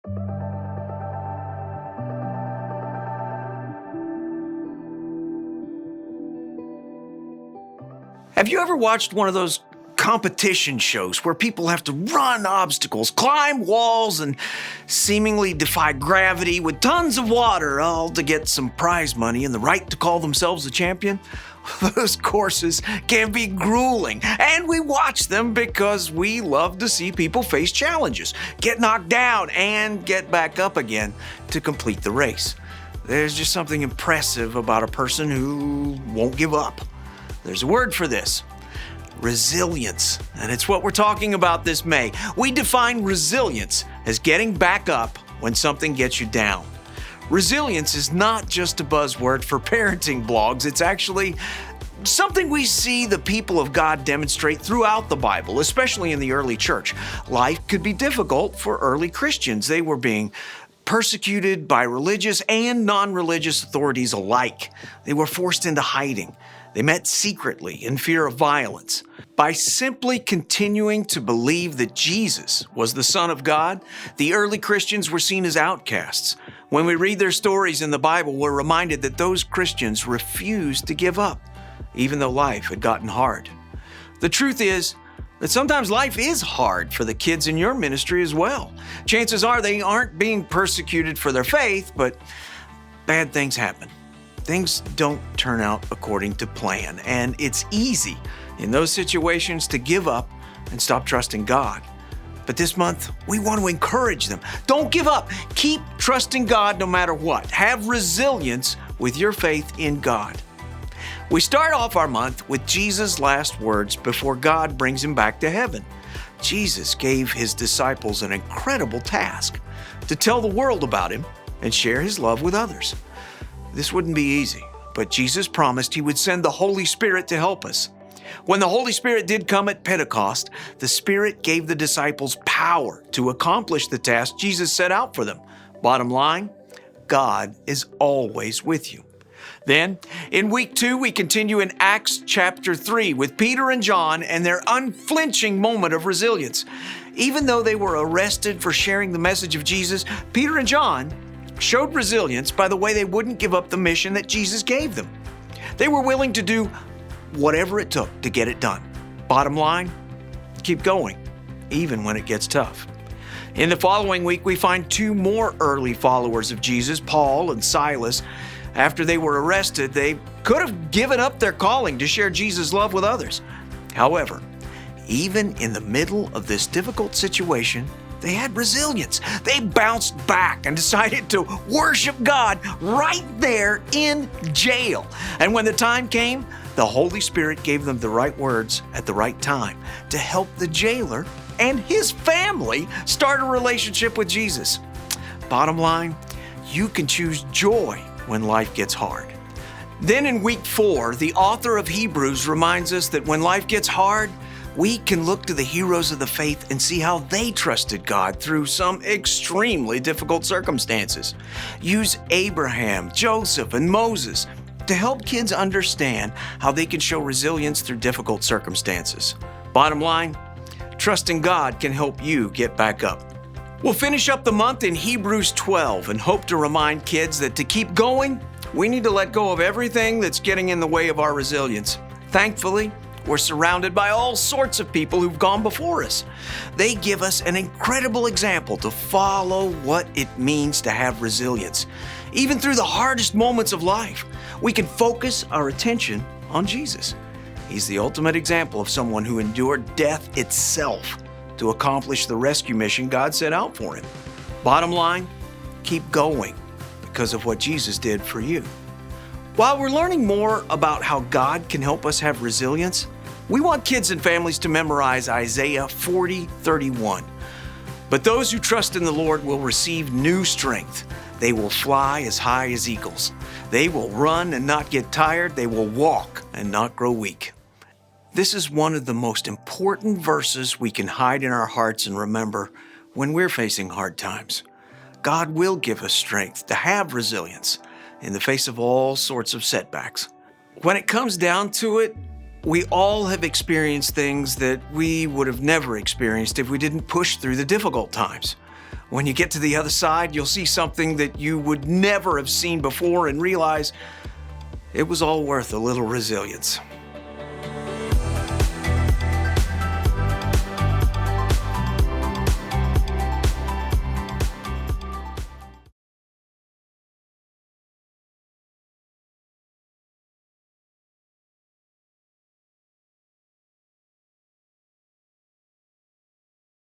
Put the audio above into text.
Have you ever watched one of those competition shows where people have to run obstacles, climb walls, and seemingly defy gravity with tons of water, all to get some prize money and the right to call themselves a champion? Those courses can be grueling, and we watch them because we love to see people face challenges, get knocked down, and get back up again to complete the race. There's just something impressive about a person who won't give up. There's a word for this: resilience, and it's what we're talking about this May. We define resilience as getting back up when something gets you down. Resilience is not just a buzzword for parenting blogs. It's actually something we see the people of God demonstrate throughout the Bible, especially in the early church. Life could be difficult for early Christians. They were being persecuted by religious and non-religious authorities alike. They were forced into hiding. They met secretly in fear of violence. By simply continuing to believe that Jesus was the Son of God, the early Christians were seen as outcasts. When we read their stories in the Bible, we're reminded that those Christians refused to give up, even though life had gotten hard. The truth is that sometimes life is hard for the kids in your ministry as well. Chances are they aren't being persecuted for their faith, but bad things happen. Things don't turn out according to plan, and it's easy in those situations to give up and stop trusting God. But this month, we want to encourage them. Don't give up. Keep trusting God no matter what. Have resilience with your faith in God. We start off our month with Jesus' last words before God brings him back to heaven. Jesus gave his disciples an incredible task: to tell the world about him and share his love with others. This wouldn't be easy, but Jesus promised he would send the Holy Spirit to help us. When the Holy Spirit did come at Pentecost, the Spirit gave the disciples power to accomplish the task Jesus set out for them. Bottom line, God is always with you. Then, in week 2, we continue in Acts chapter 3 with Peter and John and their unflinching moment of resilience. Even though they were arrested for sharing the message of Jesus, Peter and John showed resilience by the way they wouldn't give up the mission that Jesus gave them. They were willing to do whatever it took to get it done. Bottom line, keep going, even when it gets tough. In the following week, we find 2 more early followers of Jesus, Paul and Silas. After they were arrested, they could have given up their calling to share Jesus' love with others. However, even in the middle of this difficult situation, they had resilience. They bounced back and decided to worship God right there in jail. And when the time came, the Holy Spirit gave them the right words at the right time to help the jailer and his family start a relationship with Jesus. Bottom line, you can choose joy when life gets hard. Then in week 4, the author of Hebrews reminds us that when life gets hard, we can look to the heroes of the faith and see how they trusted God through some extremely difficult circumstances. Use Abraham, Joseph, and Moses to help kids understand how they can show resilience through difficult circumstances. Bottom line, trusting God can help you get back up. We'll finish up the month in Hebrews 12 and hope to remind kids that to keep going, we need to let go of everything that's getting in the way of our resilience. Thankfully, we're surrounded by all sorts of people who've gone before us. They give us an incredible example to follow what it means to have resilience. Even through the hardest moments of life, we can focus our attention on Jesus. He's the ultimate example of someone who endured death itself to accomplish the rescue mission God set out for him. Bottom line, keep going because of what Jesus did for you. While we're learning more about how God can help us have resilience, we want kids and families to memorize Isaiah 40:31. But those who trust in the Lord will receive new strength. They will fly as high as eagles. They will run and not get tired. They will walk and not grow weak. This is one of the most important verses we can hide in our hearts and remember when we're facing hard times. God will give us strength to have resilience in the face of all sorts of setbacks. When it comes down to it, we all have experienced things that we would have never experienced if we didn't push through the difficult times. When you get to the other side, you'll see something that you would never have seen before and realize it was all worth a little resilience.